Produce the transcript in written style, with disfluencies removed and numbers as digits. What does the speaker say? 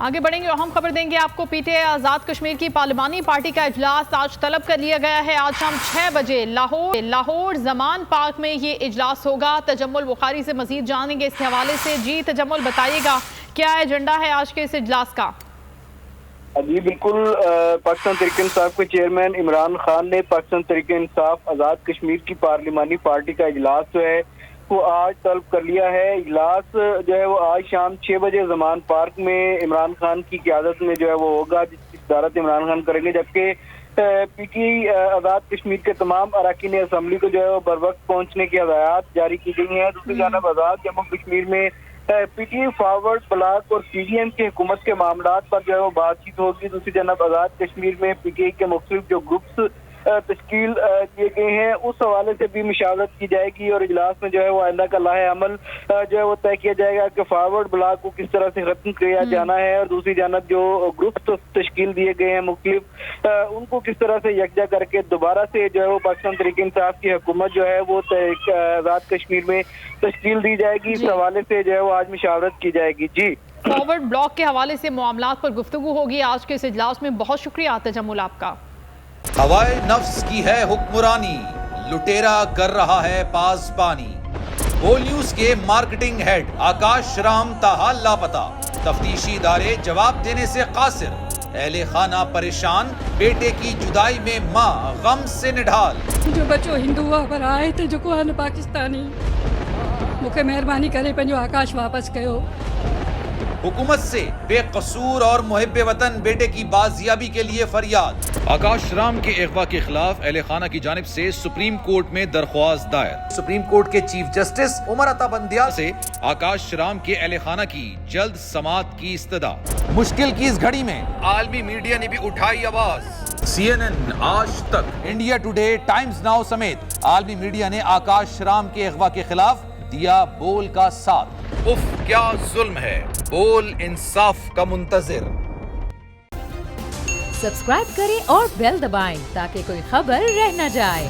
آگے بڑھیں گے اور ہم خبر دیں گے آپ کو۔ P T I Azad Kashmir کی پارلیمانی پارٹی کا اجلاس آج طلب کر لیا گیا ہے۔ آج شام 6 بجے لاہور زمان پارک میں یہ اجلاس ہوگا۔ تجمل بخاری سے مزید جانیں گے اس کے حوالے سے۔ جی تجمل، بتائیے گا کیا ایجنڈا ہے آج کے اس اجلاس کا؟ جی بالکل، پاکستان تحریک انصاف کے چیئرمین عمران خان نے پاکستان تحریک انصاف آزاد کشمیر کی پارلیمانی پارٹی کا اجلاس جو ہے وہ آج طلب کر لیا ہے۔ اجلاس جو ہے وہ آج شام 6 بجے زمان پارک میں عمران خان کی قیادت میں جو ہے وہ ہوگا، جس کی صدارت عمران خان کریں گے، جبکہ P T I Azad Kashmir کے تمام اراکین اسمبلی کو جو ہے وہ بروقت پہنچنے کی ہدایات جاری کی گئی ہیں۔ دوسری جانب آزاد جموں کشمیر میں P T I forward block اور پی ڈی ایم کی حکومت کے معاملات پر جو ہے وہ بات چیت ہوگی۔ دوسری جانب آزاد کشمیر میں پی ٹی آئی کے مختلف جو گروپس تشکیل کیے گئے ہیں اس حوالے سے بھی مشاورت کی جائے گی، اور اجلاس میں جو ہے وہ آئندہ کا لاہ عمل جو ہے وہ طے کیا جائے گا کہ فارورڈ بلاک کو کس طرح سے ختم کیا جانا ہے، اور دوسری جانب جو گروپس تشکیل دیے گئے ہیں مختلف ان کو کس طرح سے یکجا کر کے دوبارہ سے جو ہے وہ پاکستان تحریک انصاف کی حکومت جو ہے وہ آزاد کشمیر میں تشکیل دی جائے گی۔ اس حوالے سے جو ہے وہ آج مشاورت کی جائے گی۔ جی فارورڈ بلاک کے حوالے سے معاملات پر گفتگو ہوگی آج کے اس اجلاس میں۔ بہت شکریہ تجمل آپ کا۔ ہوائے نفس کی ہے حکمرانی، لٹیرا کر رہا ہے پاسبانی۔ بول نیوز کے مارکیٹنگ ہیڈ آکاش رام تاحال لاپتہ، تفتیشی ادارے جواب دینے سے قاصر۔ اہل خانہ پریشان، بیٹے کی جدائی میں ماں غم سے نڈھال۔ جو بچو ہندو پر آئے تھے جو کو پاکستانی، مجھے مہربانی کرے پنجو آکاش واپس کیو۔ حکومت سے بے قصور اور محب وطن بیٹے کی بازیابی کے لیے فریاد۔ آکاش رام کے اغوا کے خلاف اہل خانہ کی جانب سے سپریم کورٹ میں درخواست دائر۔ سپریم کورٹ کے چیف جسٹس عمر عطا بندیال سے آکاش رام کے اہل خانہ کی جلد سماعت کی استدعا۔ مشکل کی اس گھڑی میں عالمی میڈیا نے بھی اٹھائی آواز۔ سی این این، آج تک، انڈیا ٹوڈے، ٹائمز ناؤ سمیت عالمی میڈیا نے آکاش رام کے اغوا کے خلاف دیا بول کا ساتھ۔ اف کیا ظلم ہے، بول انصاف کا منتظر۔ سبسکرائب کریں اور بیل دبائیں تاکہ کوئی خبر رہ نہ جائے۔